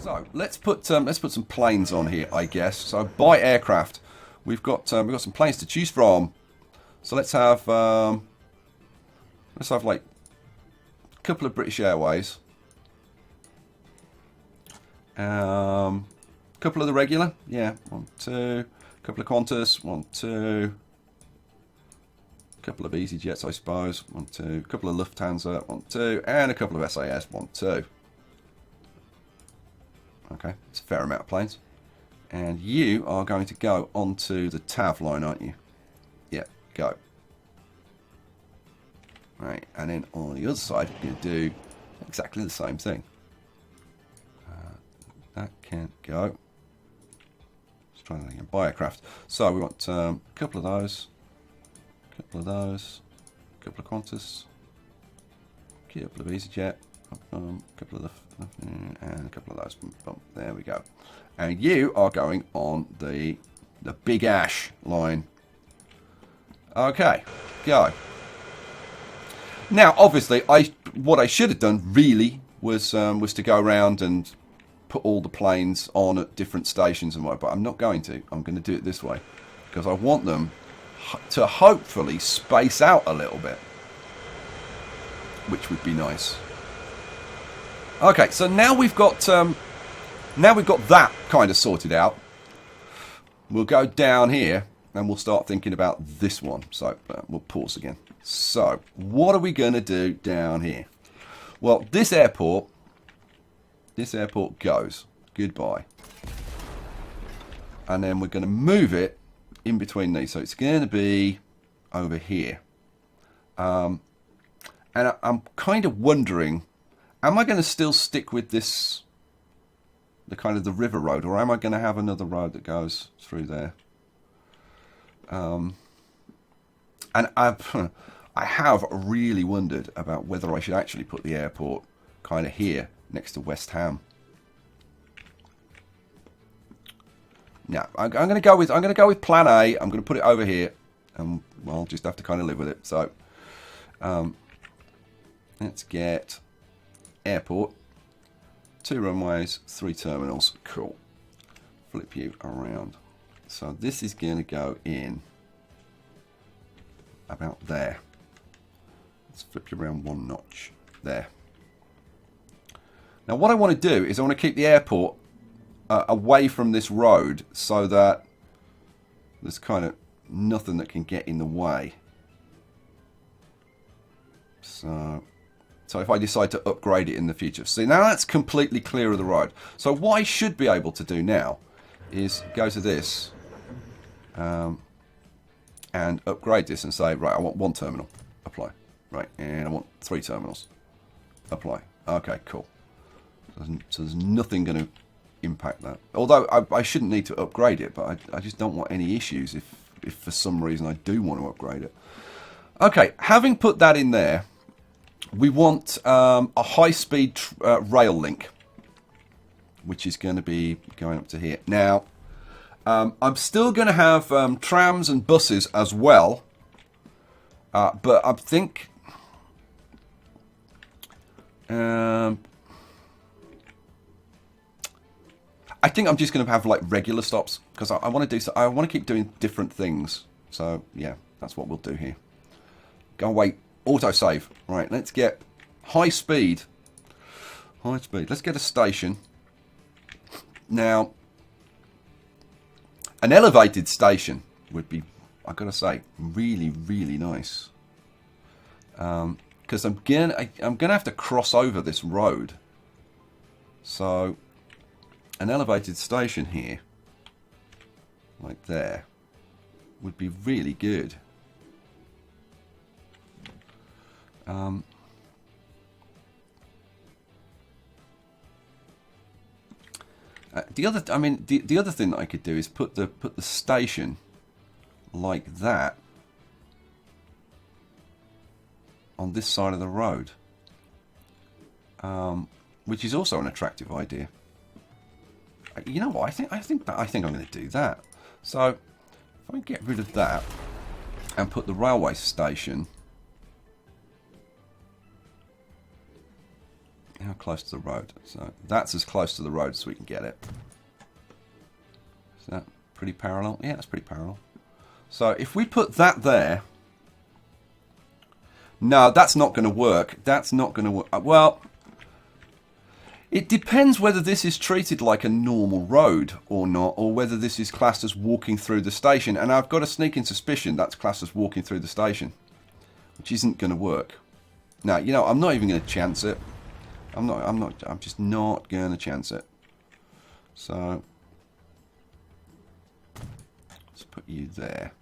So let's put some planes on here, I guess. So by aircraft, we've got some planes to choose from. So let's have like a couple of British Airways, couple of the regular, yeah, 1, 2, couple of Qantas, 1, 2, couple of EasyJets, I suppose, 1, 2, couple of Lufthansa, 1, 2, and a couple of SAS, 1, 2. Okay, it's a fair amount of planes. And you are going to go onto the TAV line, aren't you? Yeah, go. Right, and then on the other side, you're going to do exactly the same thing. That can't go. Let's try that again. Buy aircraft. So we want a couple of those, a couple of those, a couple of Qantas, a couple of EasyJet, a couple of and a couple of those. There we go. And you are going on the Big Ash line. Okay, go. Now, obviously, what I should have done really was to go around and put all the planes on at different stations and what. But I'm not going to. I'm going to do it this way because I want them to hopefully space out a little bit, which would be nice. Okay, so now we've got that kind of sorted out. We'll go down here and we'll start thinking about this one. So we'll pause again. So what are we going to do down here? Well, this airport goes. Goodbye. And then we're going to move it in between these. So it's going to be over here. And I'm kind of wondering, am I going to still stick with this, the kind of the river road, or am I going to have another road that goes through there? And I have really wondered about whether I should actually put the airport kind of here next to West Ham. Now I'm going to go with Plan A. I'm going to put it over here, and well, I'll just have to kind of live with it. So let's get airport, 2 runways, 3 terminals. Cool. Flip you around. So this is going to go in about there. Let's flip you around 1 notch. There. Now what I want to do is I want to keep the airport away from this road so that there's kind of nothing that can get in the way. So if I decide to upgrade it in the future. See, now that's completely clear of the road. So what I should be able to do now is go to this and upgrade this and say, right, I want 1 terminal. Apply. Right, and I want 3 terminals. Apply. Okay, cool. So there's nothing going to impact that. Although I shouldn't need to upgrade it, but I just don't want any issues if for some reason I do want to upgrade it. Okay, having put that in there, we want a high-speed rail link, which is going to be going up to here. Now, I'm still going to have trams and buses as well, but I think I'm just going to have like regular stops because I want to do. I want to keep doing different things. So yeah, that's what we'll do here. Go away. Autosave. Right, let's get high speed. High speed. Let's get a station. Now, an elevated station would be, I've got to say, really, really nice. Because I'm gonna have to cross over this road. So, an elevated station here, like there, would be really good. The other thing that I could do is put the station like that on this side of the road, which is also an attractive idea. You know what? I think I'm going to do that. So if I get rid of that and put the railway station How close to the road? So that's as close to the road as we can get it. Is that pretty parallel? Yeah, that's pretty parallel. So if we put that there... No, that's not going to work. That's not going to work. Well, it depends whether this is treated like a normal road or not, or whether this is classed as walking through the station. And I've got a sneaking suspicion that's classed as walking through the station, which isn't going to work. Now, you know, I'm not even going to chance it. I'm just not going to chance it. So, let's put you there.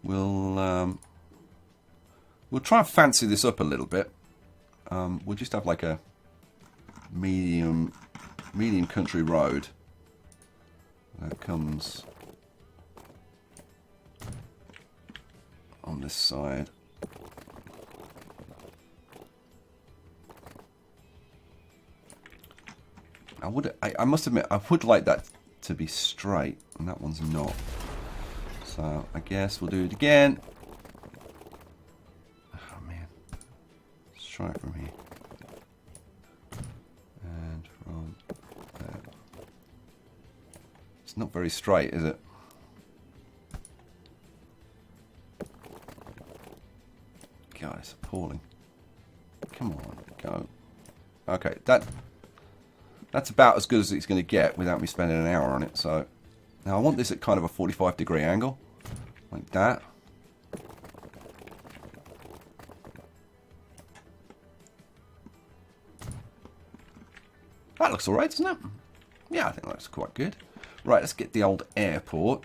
We'll try and fancy this up a little bit. We'll just have like a medium country road that comes on this side. I must admit, I would like that to be straight, and that one's not. So I guess we'll do it again. Oh man, let's try it from here and from there. It's not very straight, is it? God, it's appalling. Come on, go. Okay, that's about as good as it's going to get without me spending an hour on it. So now I want this at kind of a 45-degree angle, like that. That looks alright, doesn't it? Yeah, I think that looks quite good. Right, let's get the old airport.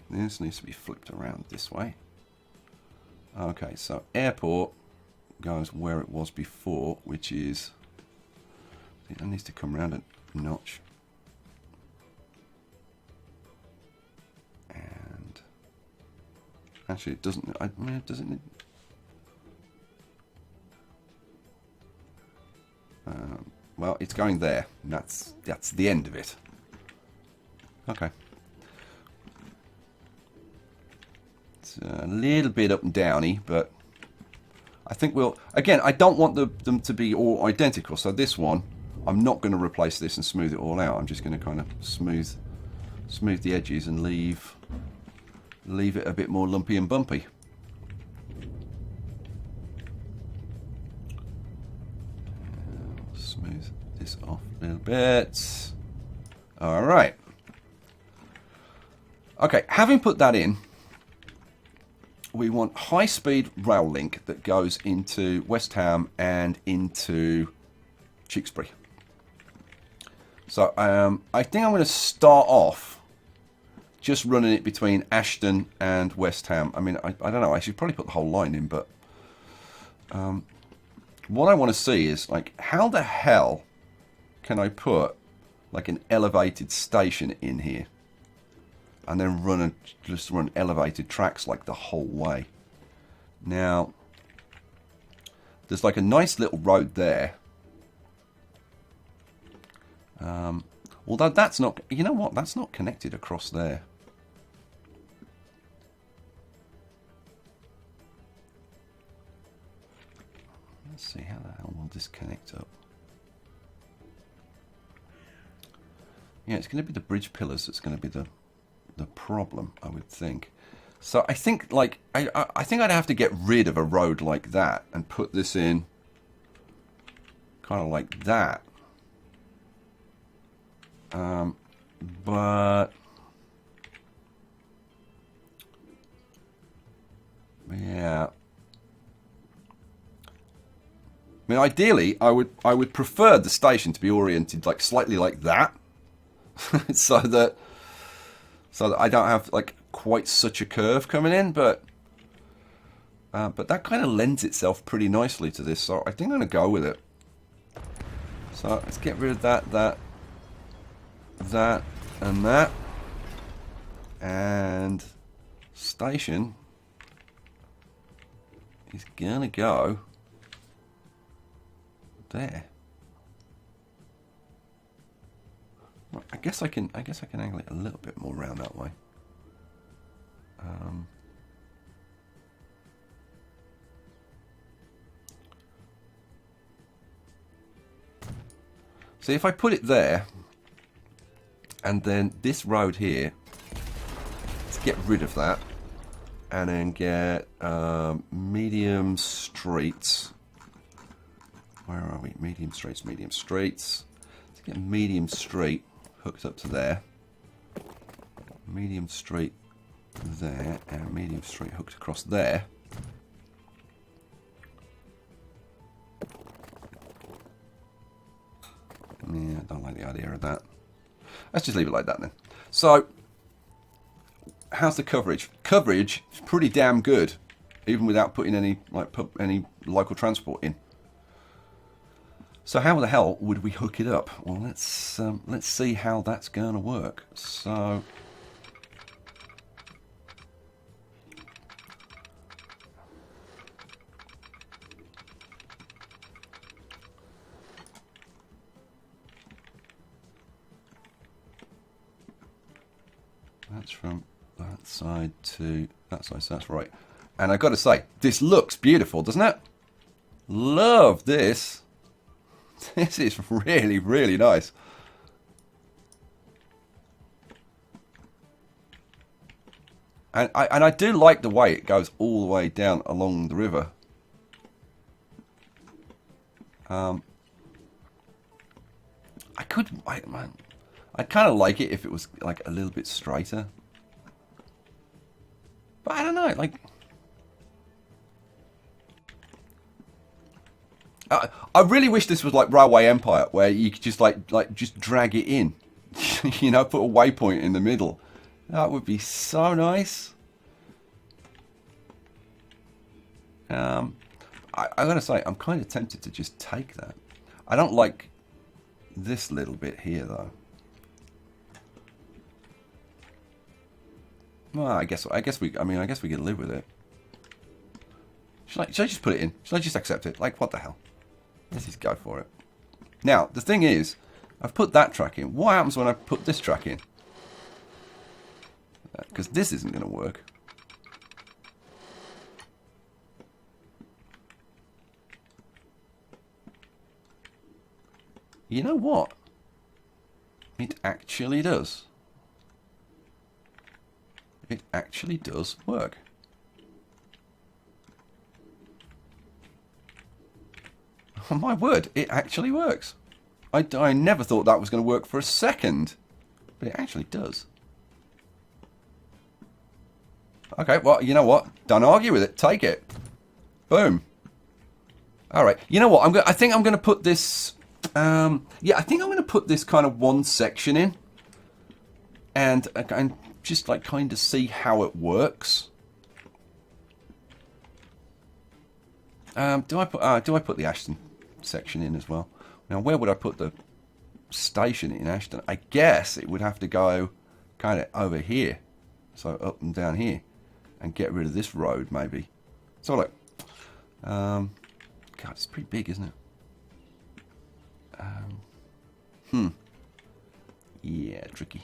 This needs to be flipped around this way. Okay, so airport goes where it was before, which is... I think that needs to come around a notch. And actually, it doesn't. I mean, it doesn't. Well, it's going there. And that's the end of it. Okay. It's a little bit up and downy, but I think we'll. Again, I don't want them to be all identical. So this one, I'm not going to replace this and smooth it all out. I'm just going to kind of smooth the edges and leave it a bit more lumpy and bumpy. Smooth this off a little bit. All right. Okay, having put that in, we want high-speed rail link that goes into West Ham and into Tewkesbury. So I think I'm going to start off just running it between Ashton and West Ham. I mean, I don't know. I should probably put the whole line in, but what I want to see is, like, how the hell can I put, like, an elevated station in here and then just run elevated tracks, like, the whole way? Now, there's, like, a nice little road there. Although that's not, you know what, that's not connected across there. Let's see, how the hell will this connect up? Yeah, it's going to be the bridge pillars that's going to be the problem, I would think. So I think, like, I think I'd have to get rid of a road like that and put this in kind of like that. But yeah, I mean, ideally, I would prefer the station to be oriented like slightly like that, so that I don't have like quite such a curve coming in. But that kind of lends itself pretty nicely to this, so I think I'm gonna go with it. So let's get rid of that, and that, and station is gonna go there. Well, I guess I can angle it a little bit more round that way. See, if I put it there, and then this road here, let's get rid of that, and then get medium streets. Where are we? Medium streets, medium streets. Let's get medium street hooked up to there. Medium street there, and medium street hooked across there. Yeah, I don't like the idea of that. Let's just leave it like that then. So, how's the coverage? Coverage is pretty damn good, even without putting any any local transport in. So how the hell would we hook it up? Well, let's see how that's going to work. So, that's from that side to that side. So that's right. And I've got to say, this looks beautiful, doesn't it? Love this. This is really, really nice. And I do like the way it goes all the way down along the river. I'd kind of like it if it was like a little bit straighter. But I don't know, like... I really wish this was like Railway Empire, where you could just just drag it in, you know, put a waypoint in the middle. That would be so nice. I gotta say, I'm kind of tempted to just take that. I don't like this little bit here, though. Well, I guess we could live with it. Should I just put it in? Should I just accept it? Like, what the hell? Let's just go for it. Now, the thing is, I've put that track in. What happens when I put this track in? Because this isn't going to work. You know what? It actually does. It actually does work. Oh, my word, it actually works. I never thought that was going to work for a second, but it actually does. Okay, well, you know what? Don't argue with it. Take it. Boom. All right. You know what? I think I'm going to put this. Yeah, I think I'm going to put this kind of one section in, and just like kind of see how it works. Do I put the Ashton section in as well? Now, where would I put the station in Ashton? I guess it would have to go kind of over here, so up and down here, and get rid of this road maybe. So look, God, it's pretty big, isn't it? Yeah, tricky.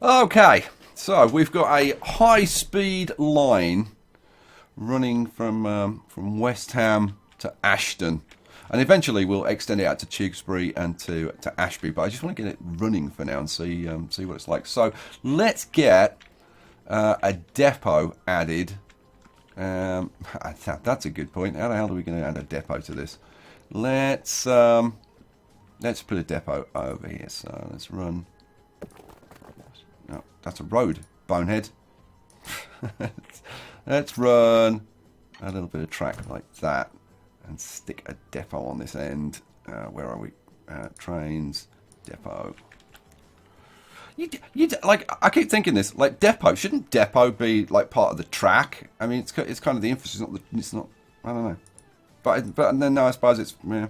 Okay, so we've got a high-speed line running from West Ham to Ashton, and eventually we'll extend it out to Tewkesbury and to Ashby. But I just want to get it running for now and see what it's like. So let's get a depot added. That's a good point. How the hell are we going to add a depot to this? Let's put a depot over here. So let's run. No, that's a road, bonehead. Let's run a little bit of track like that and stick a depot on this end. Where are we? Trains, depot. Like, I keep thinking this, like, depot, shouldn't depot be like part of the track? I mean, it's kind of the infrastructure, it's not, I don't know. But then no, I suppose it's, yeah, I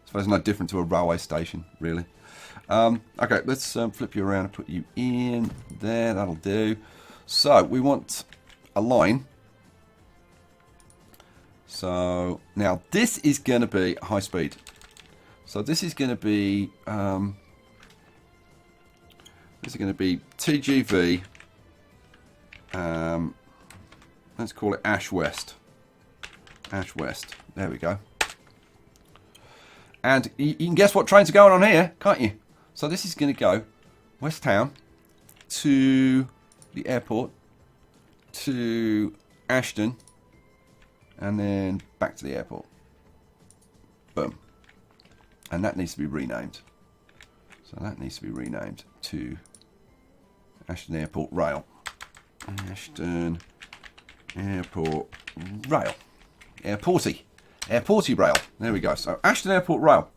suppose it's no different to a railway station, really. Okay, let's flip you around and put you in there. That'll do. So we want a line. So now this is going to be high speed. So this is going to be TGV. Let's call it Ash West. Ash West. There we go. And you can guess what trains are going on here, can't you? So this is going to go West Town to the airport, to Ashton, and then back to the airport. Boom. And that needs to be renamed. So that needs to be renamed to Ashton Airport Rail. Ashton Airport Rail. Airporty. Airporty Rail. There we go. So Ashton Airport Rail.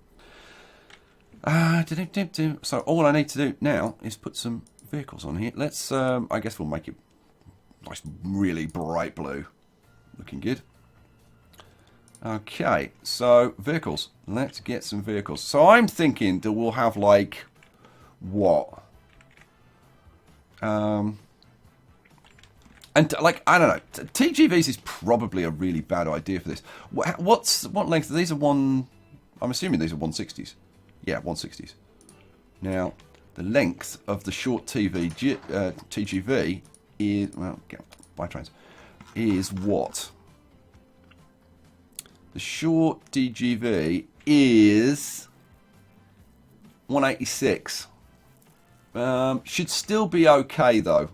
So all I need to do now is put some vehicles on here. Let's, I guess we'll make it nice, really bright blue. Looking good. Okay, so vehicles. Let's get some vehicles. So I'm thinking that we'll have like, what? And like, I don't know. TGVs is probably a really bad idea for this. What length? These are I'm assuming these are 160s. Yeah, 160s. Now, the length of the short TGV is, well, by trains, is what? The short TGV is 186. Should still be okay, though,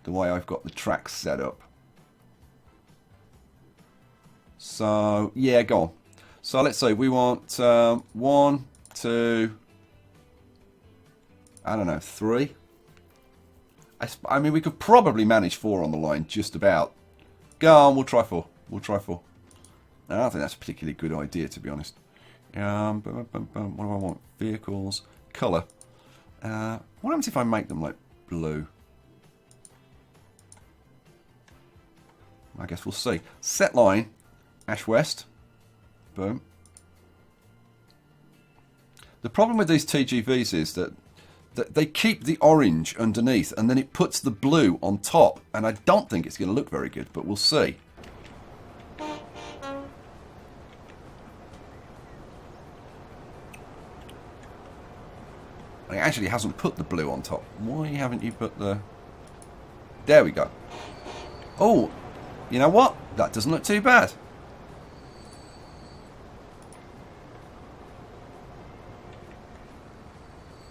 the way I've got the tracks set up. So, yeah, go on. So, let's say we want 1, 2, I don't know, 3. I mean, we could probably manage 4 on the line, just about. Go on, we'll try 4. We'll try 4. I don't think that's a particularly good idea, to be honest. What do I want? Vehicles. Colour. What happens if I make them, like, blue? I guess we'll see. Set line. Ash West. Boom. The problem with these TGVs is that they keep the orange underneath and then it puts the blue on top. And I don't think it's going to look very good, but we'll see. It actually hasn't put the blue on top. Why haven't you put the... There we go. Oh, you know what? That doesn't look too bad.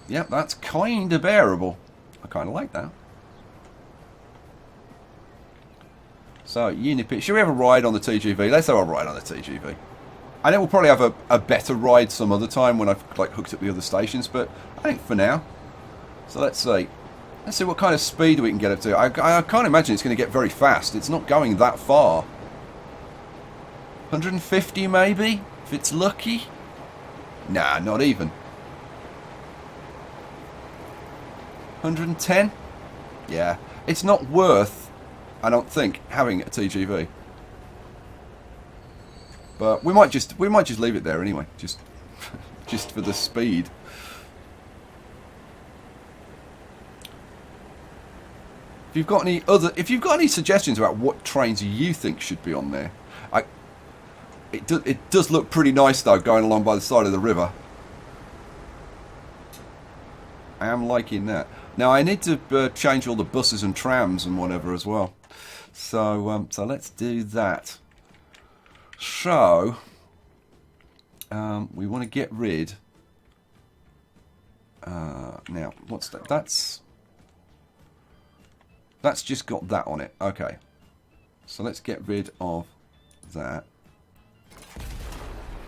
Yep, that's kind of bearable. I kind of like that. So, Unipit. Should we have a ride on the TGV? Let's have a ride on the TGV. I think we'll probably have a better ride some other time when I've like hooked up the other stations, but I think for now. So let's see. Let's see what kind of speed we can get up to. I can't imagine it's going to get very fast. It's not going that far. 150 maybe, if it's lucky. Nah, not even. 110? Yeah. It's not worth, I don't think, having a TGV. But we might just leave it there anyway, just for the speed. If you've got any suggestions about what trains you think should be on there, it does look pretty nice though, going along by the side of the river. I am liking that. Now I need to change all the buses and trams and whatever as well. So so let's do that. So we want to get rid. Now what's that? That's just got that on it. Okay. So let's get rid of that.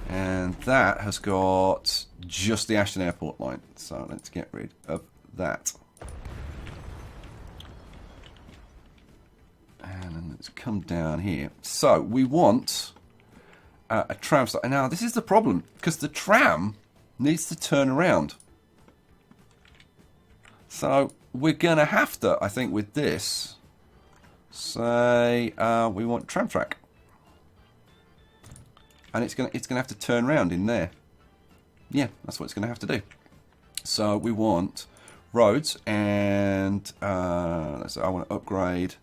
And that has got just the Ashton Airport line. So let's get rid of that. And then let's come down here. So we want a tram stop. And now this is the problem, because the tram needs to turn around. So we're going to have to, I think, with this, say we want tram track. And it's gonna have to turn around in there. Yeah, that's what it's gonna have to do. So we want roads, and let's say I want to upgrade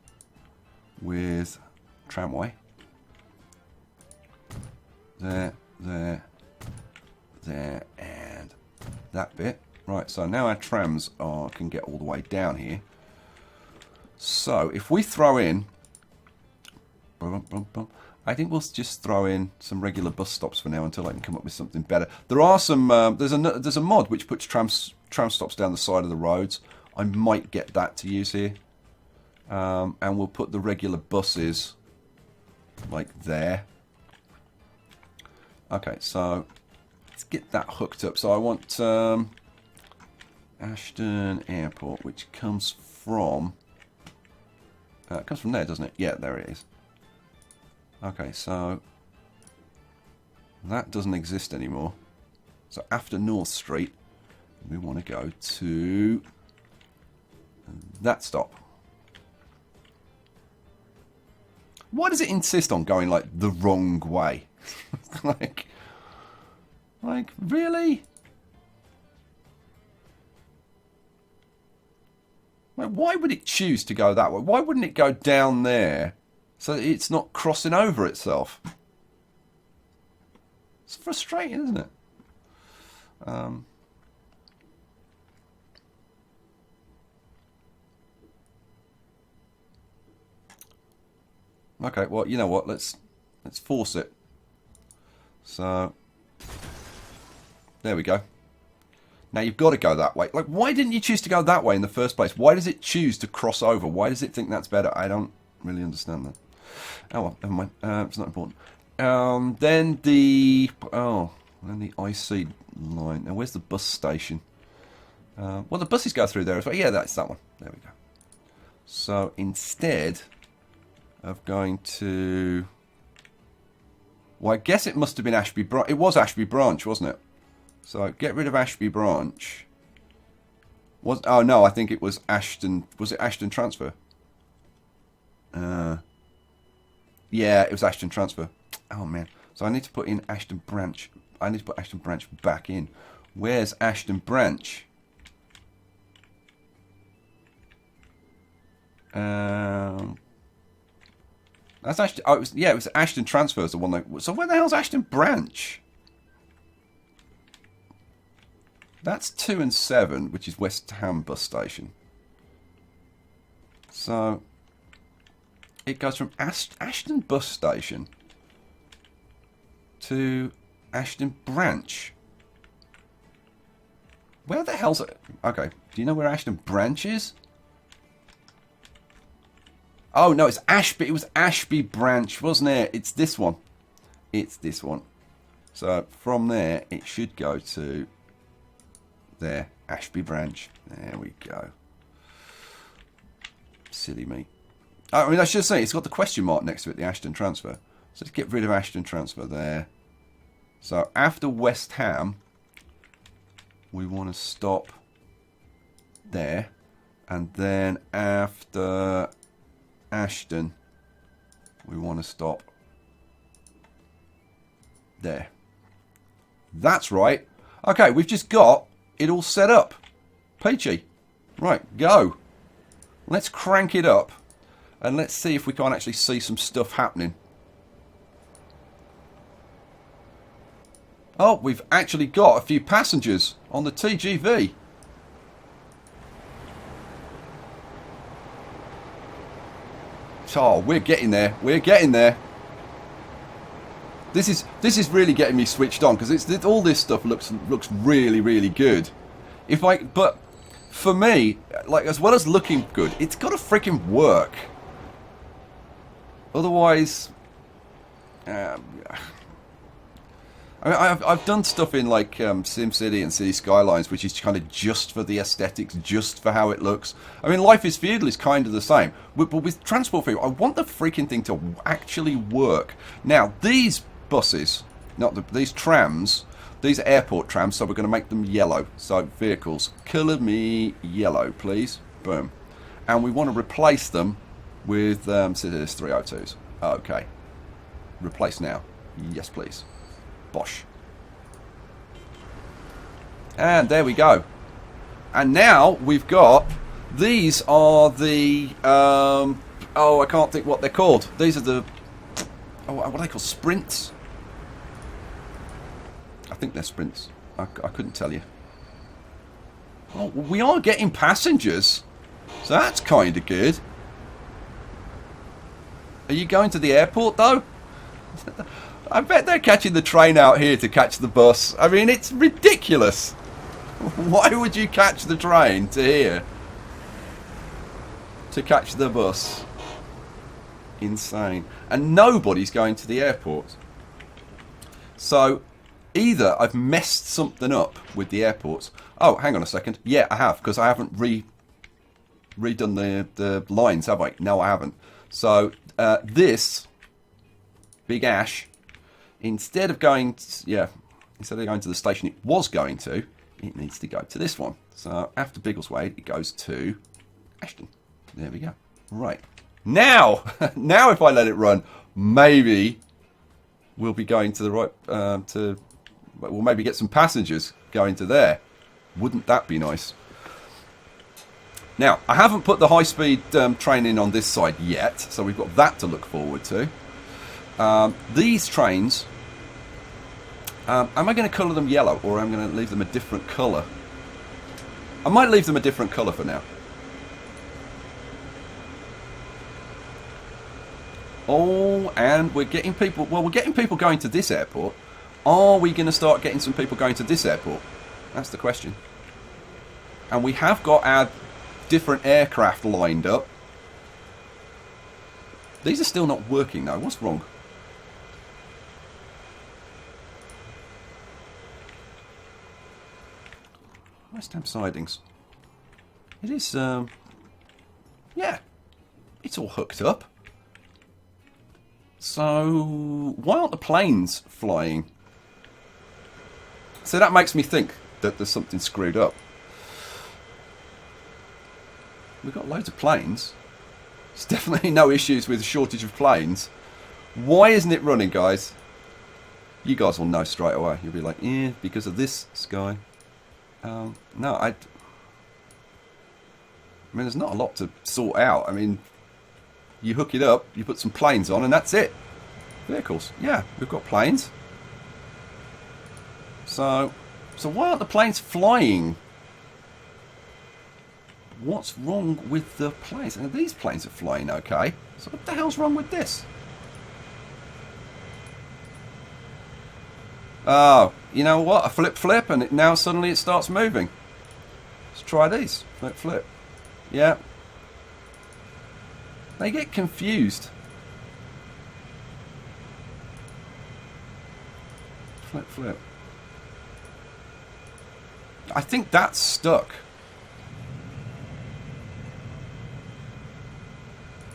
with tramway. There, and that bit. Right. So now our trams can get all the way down here. So if we throw in. I think we'll just throw in some regular bus stops for now until I can come up with something better. There are some. There's a mod which puts tram stops down the side of the roads. I might get that to use here, and we'll put the regular buses like there. Okay, so let's get that hooked up. So I want Ashton Airport, which comes from. It comes from there, doesn't it? Yeah, there it is. Okay, so that doesn't exist anymore. So after North Street, we want to go to that stop. Why does it insist on going like the wrong way? like really? Like, why would it choose to go that way? Why wouldn't it go down there? So it's not crossing over itself. It's frustrating, isn't it? Okay, well, you know what? Let's force it. So there we go. Now you've got to go that way. Like, why didn't you choose to go that way in the first place? Why does it choose to cross over? Why does it think that's better? I don't really understand that. Oh well, never mind. It's not important. Then the IC line. Now where's the bus station? Well, the buses go through there as well. Yeah, that's that one. There we go. So instead of going to, well, I guess it must have been Ashby Branch. It was Ashby Branch, wasn't it? So get rid of Ashby Branch. Oh no, I think it was Ashton. Was it Ashton Transfer? Yeah, it was Ashton Transfer. Oh man. So I need to put in Ashton Branch. I need to put Ashton Branch back in. Where's Ashton Branch? That's Ashton. Oh, it was Ashton Transfer. The one that. So where the hell's Ashton Branch? That's 2 and 7, which is West Ham bus station. So it goes from Ashton bus station to Ashton Branch. Where the hell's it? Okay, do you know where Ashton Branch is? Oh no, it's Ashby. It was Ashby Branch, wasn't it? It's this one. It's this one. So from there, it should go to there, Ashby Branch. There we go. Silly me. I mean, I should say it's got the question mark next to it, the Ashton Transfer. So let's get rid of Ashton Transfer there. So after West Ham, we want to stop there, and then after Ashton, we want to stop there. That's right. Okay, we've just got it all set up. Peachy. Right, go. Let's crank it up, and let's see if we can't actually see some stuff happening. Oh, we've actually got a few passengers on the TGV. Oh, we're getting there. We're getting there. This is really getting me switched on, because all this stuff looks really, really good. But for me, like, as well as looking good, it's got to freaking work. Otherwise, I mean, I've done stuff in like SimCity and City Skylines, which is kind of just for the aesthetics, just for how it looks. I mean, Life is Feudal is kind of the same, but with Transport Feudal, I want the freaking thing to actually work. Now, these buses, these trams, these are airport trams, so we're going to make them yellow. So vehicles, colour me yellow, please. Boom. And we want to replace them with Cities 302s. Okay. Replace now. Yes, please. Bosh. And there we go. And now we've got, these are the oh, I can't think what they're called. These are the, oh, what are they called? Sprints? I think they're sprints. I couldn't tell you. Oh, we are getting passengers, so that's kind of good. Are you going to the airport though? I bet they're catching the train out here to catch the bus. I mean, it's ridiculous. Why would you catch the train to here to catch the bus? Insane. And nobody's going to the airport. So either I've messed something up with the airports. Oh, hang on a second. Yeah, I have, because I haven't redone the lines, have I? No, I haven't. So this Big Ash, instead of going to the station it was going to, it needs to go to this one. So after Biggleswade, it goes to Ashton. There we go. Right. Now, now if I let it run, maybe we'll be going to the right, we'll maybe get some passengers going to there. Wouldn't that be nice? Now, I haven't put the high-speed train in on this side yet, so we've got that to look forward to. These trains, am I going to colour them yellow, or am I going to leave them a different colour? I might leave them a different colour for now. Oh, and we're getting people, well, we're getting people going to this airport. Are we going to start getting some people going to this airport? That's the question. And we have got our different aircraft lined up. These are still not working though. What's wrong? West Ham sidings. It is, yeah, it's all hooked up. So, why aren't the planes flying? So that makes me think that there's something screwed up. We've got loads of planes. There's definitely no issues with a shortage of planes. Why isn't it running, guys? You guys will know straight away. You'll be like, yeah, because of this, Skye. No, I mean, there's not a lot to sort out. I mean, you hook it up, you put some planes on, and that's it. Vehicles. Yeah, we've got planes. So why aren't the planes flying? What's wrong with the planes? And these planes are flying okay. So what the hell's wrong with this? Oh, you know what? A flip, and now suddenly it starts moving. Let's try these. Flip. Yeah. They get confused. Flip. I think that's stuck.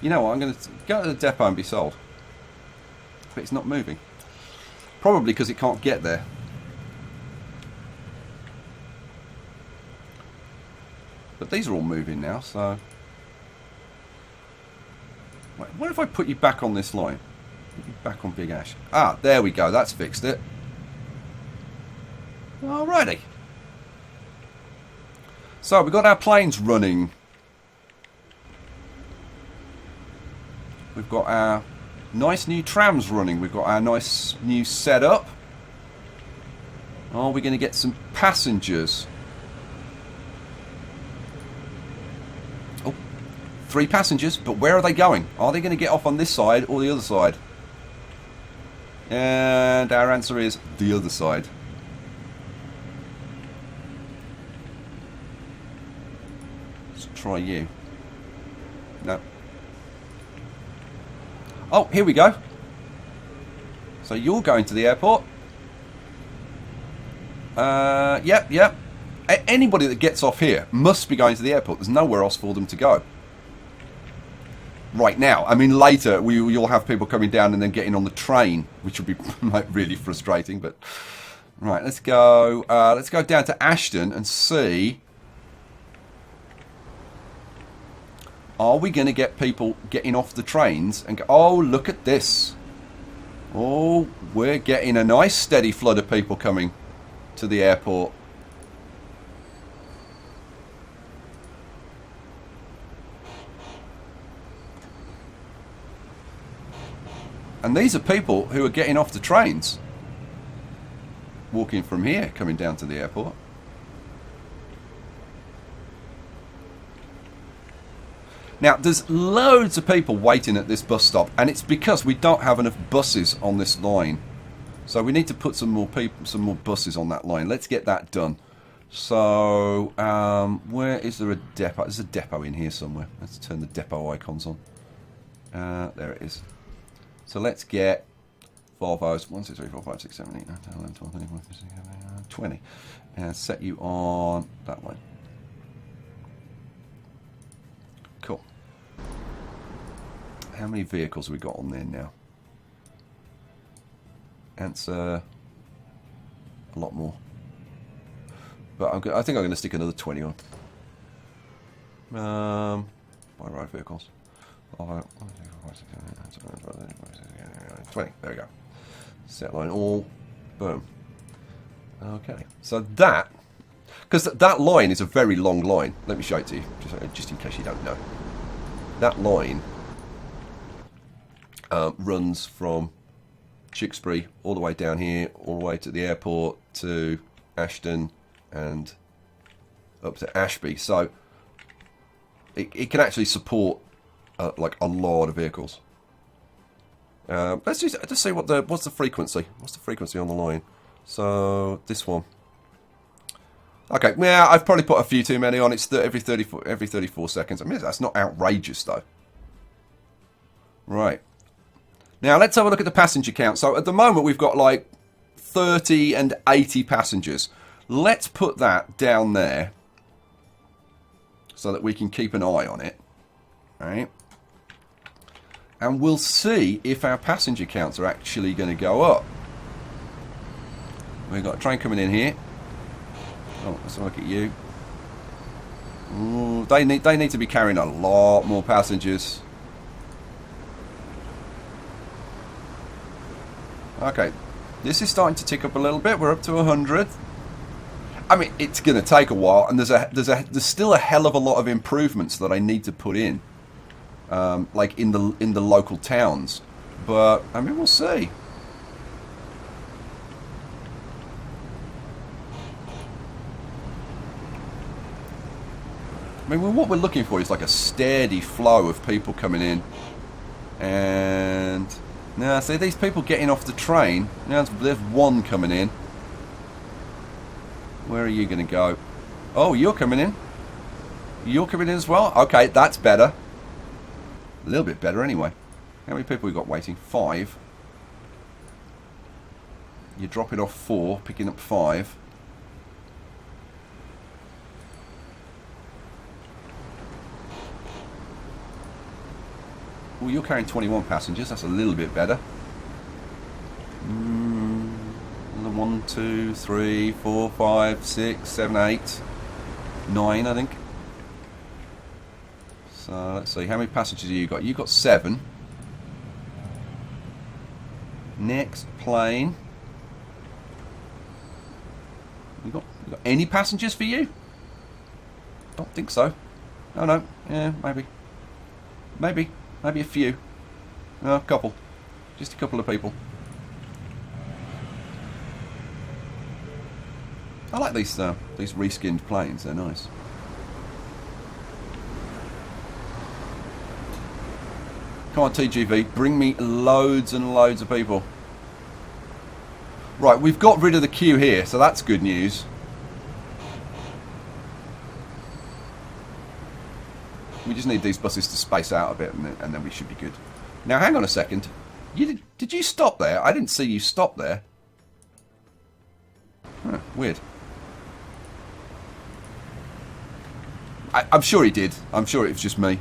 You know what? I'm going to go to the depot and be sold. But it's not moving. Probably because it can't get there. But these are all moving now, so... Wait, what if I put you back on this line? Put you back on Big Ash. Ah, there we go. That's fixed it. Alrighty. So, we've got our planes running. We've got our nice new trams running. We've got our nice new setup. Are we going to get some passengers? Oh, 3 passengers, but where are they going? Are they going to get off on this side or the other side? And our answer is the other side. Let's try you. No. Oh, here we go. So you're going to the airport. Yep. Anybody that gets off here must be going to the airport. There's nowhere else for them to go. Right now. I mean, later you'll have people coming down and then getting on the train, which will be really frustrating. But right, let's go down to Ashton and see. Are we going to get people getting off the trains and go, oh, look at this. Oh, we're getting a nice steady flood of people coming to the airport. And these are people who are getting off the trains. Walking from here, coming down to the airport. Now, there's loads of people waiting at this bus stop, and it's because we don't have enough buses on this line. So we need to put some more buses on that line. Let's get that done. So, where is there a depot? There's a depot in here somewhere. Let's turn the depot icons on. There it is. So let's get Volvos 1, 2, 3, 4, 5, 6, 7, 8, 9, 10, 11, 12, 13, 14, 15, 16, 17, 20. And set you on that line. Cool. How many vehicles have we got on there now? Answer a lot more. But I think I'm going to stick another 20 on. By road vehicles. 20. There we go. Set line all. Boom. Okay. So that, because that line is a very long line. Let me show it to you, just in case you don't know. That line runs from Tewkesbury all the way down here, all the way to the airport, to Ashton, and up to Ashby. So it can actually support like a lot of vehicles. Let's just see what's the frequency. What's the frequency on the line? So this one. Okay, yeah, I've probably put a few too many on. It's every 34 seconds. I mean, that's not outrageous though. Right. Now let's have a look at the passenger count. So at the moment we've got like 30 and 80 passengers. Let's put that down there so that we can keep an eye on it. Right. And we'll see if our passenger counts are actually going to go up. We've got a train coming in here. Oh, let's look at you. Ooh, they need to be carrying a lot more passengers. Okay, this is starting to tick up a little bit. We're up to 100. I mean, it's going to take a while, and there's still a hell of a lot of improvements that I need to put in, like in the local towns. But I mean, we'll see. I mean, what we're looking for is like a steady flow of people coming in. And now, see these people getting off the train. Now there's one coming in. Where are you going to go? Oh, you're coming in. You're coming in as well? Okay, that's better. A little bit better anyway. How many people we got waiting? 5. You're dropping off 4, picking up 5. Well, you're carrying 21 passengers. That's a little bit better. 1, 2, 3, 4, 5, 6, 7, 8, 9, I think. So let's see. How many passengers have you got? You've got 7. Next plane. You got any passengers for you? Don't think so. Oh no. Yeah, maybe. Maybe a few. No, a couple. Just a couple of people. I like these reskinned planes. They're nice. Come on, TGV. Bring me loads and loads of people. Right, we've got rid of the queue here, so that's good news. We just need these buses to space out a bit, and then we should be good. Now, hang on a second. Did you stop there? I didn't see you stop there. Huh, weird. I'm sure he did. I'm sure it was just me.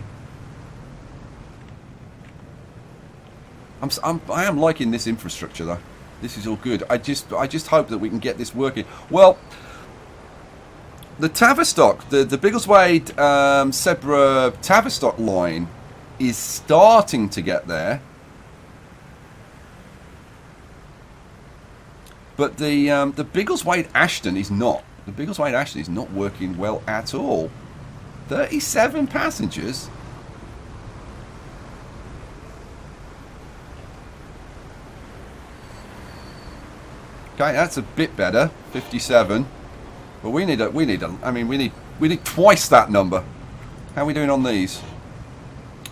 I am liking this infrastructure, though. This is all good. I just hope that we can get this working. Well, the Tavistock, the Biggleswade Sebra Tavistock line is starting to get there. But the Biggleswade Ashton is not. The Biggleswade Ashton is not working well at all. 37 passengers. Okay, that's a bit better. 57. But we need twice that number. How are we doing on these?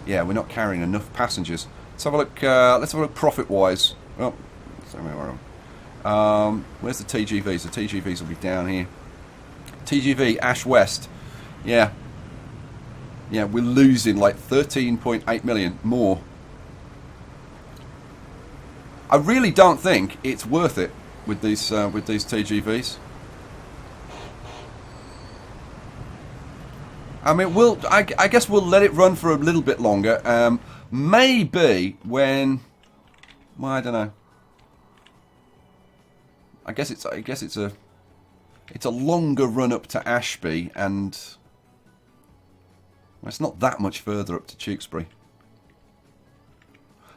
Yeah, we're not carrying enough passengers. Let's have a look. Let's have a look profit-wise. Oh, where's the TGVs? The TGVs will be down here. TGV Ash West. Yeah. Yeah, we're losing like 13.8 million more. I really don't think it's worth it with these TGVs. I mean, I guess we'll let it run for a little bit longer. Maybe when, well, I don't know. I guess it's a longer run up to Ashby, and well, it's not that much further up to Tewkesbury.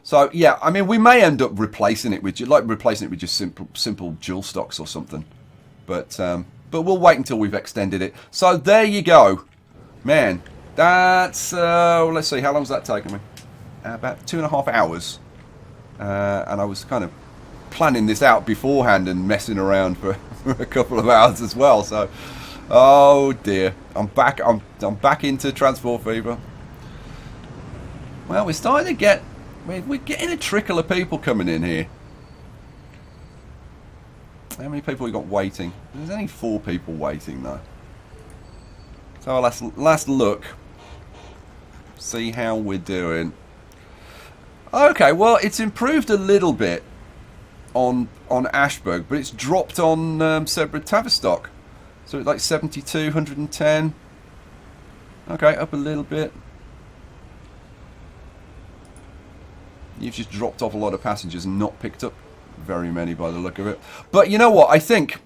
So yeah, I mean, we may end up replacing it with just simple dual stocks or something, but we'll wait until we've extended it. So there you go, man. That's let's see, how long has that taken me? About 2.5 hours, and I was kind of planning this out beforehand and messing around for a couple of hours as well. So, oh dear, I'm back into transport fever. Well, we're starting to get. We're getting a trickle of people coming in here. How many people we got waiting? There's only 4 people waiting though. So last look. See how we're doing. Okay, well, it's improved a little bit on Ashburg, but it's dropped on Sebra Tavistock. So it's like 72, 110. Okay, up a little bit. You've just dropped off a lot of passengers and not picked up very many by the look of it. But you know what? I think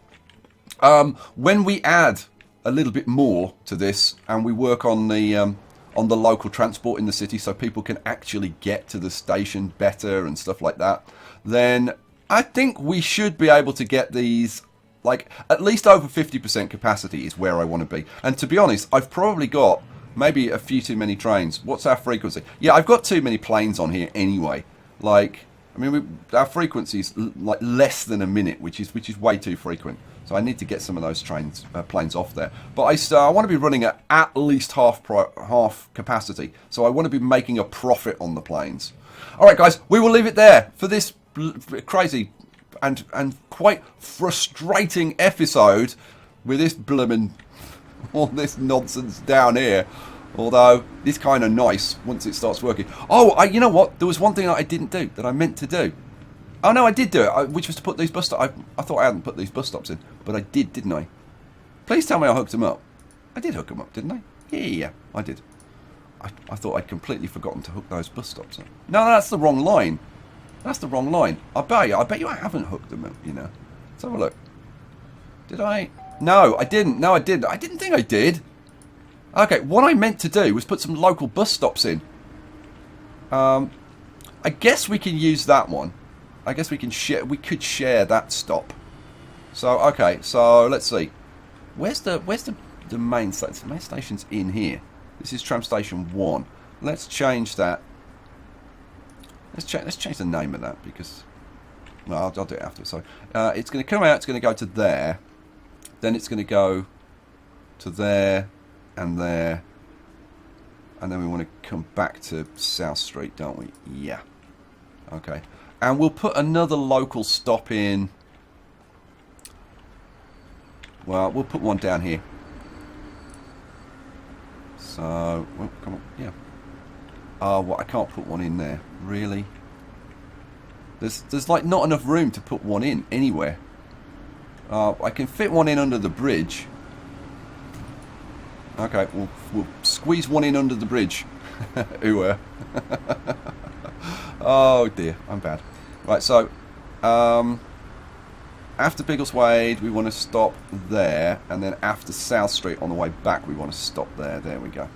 when we add a little bit more to this and we work on the local transport in the city so people can actually get to the station better and stuff like that, then I think we should be able to get these, like, at least over 50% capacity is where I want to be. And to be honest, I've probably got maybe a few too many trains. What's our frequency? Yeah, I've got too many planes on here anyway. Like, I mean, our frequency is like less than a minute, which is way too frequent. So I need to get some of those planes off there. But I want to be running at least half capacity. So I want to be making a profit on the planes. All right, guys, we will leave it there for this crazy and quite frustrating episode with this blooming all this nonsense down here. Although it's kind of nice once it starts working. Oh, you know what? There was one thing that I didn't do that I meant to do. Oh no, I did do it, which was to put these bus stops. I thought I hadn't put these bus stops in, but I did, didn't I? Please tell me I hooked them up. I did hook them up, didn't I? Yeah, I did. I thought I'd completely forgotten to hook those bus stops up. No, that's the wrong line. That's the wrong line. I bet you I haven't hooked them up, you know. Let's have a look. Did I? No, I didn't. No, I didn't. I didn't think I did. Okay, what I meant to do was put some local bus stops in. I guess we can use that one. I guess we can share. We could share that stop. So okay, so let's see. Where's the main station? The main station's in here. This is tram station 1. Let's change that. Let's change the name of that because. Well, I'll do it after. So it's going to come out. It's going to go to there. Then it's going to go to there and there. And then we want to come back to South Street, don't we? Yeah. Okay. And we'll put another local stop in. Well, we'll put one down here. So, well, come on, yeah. Oh, well, I can't put one in there. Really? There's like not enough room to put one in anywhere. I can fit one in under the bridge. Okay, we'll squeeze one in under the bridge. Ooh. Oh dear, I'm bad. Right, so after Biggleswade we want to stop there, and then after South Street on the way back we want to stop there. There we go.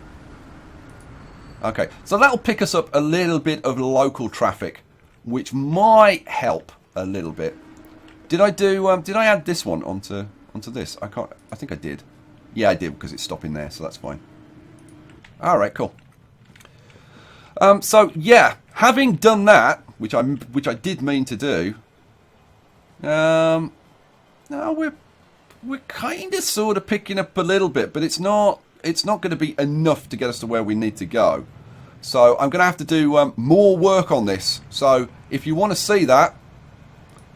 Okay, so that'll pick us up a little bit of local traffic, which might help a little bit. Did I add this one onto this? I think I did. Yeah, I did, because it's stopping there, so that's fine. All right, cool. So yeah, having done that, which I did mean to do. No, we're kind of sort of picking up a little bit, but it's not going to be enough to get us to where we need to go. So I'm going to have to do more work on this. So if you want to see that,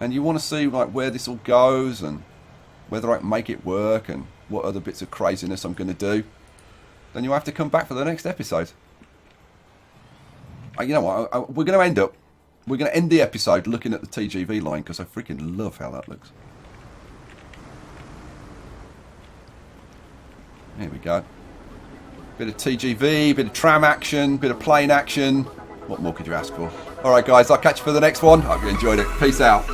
and you want to see like where this all goes and whether I can make it work and what other bits of craziness I'm going to do, then you'll have to come back for the next episode. You know what? We're going to end the episode looking at the TGV line, because I freaking love how that looks. There we go. Bit of TGV, bit of tram action, bit of plane action. What more could you ask for? Alright guys, I'll catch you for the next one. Hope you enjoyed it. Peace out.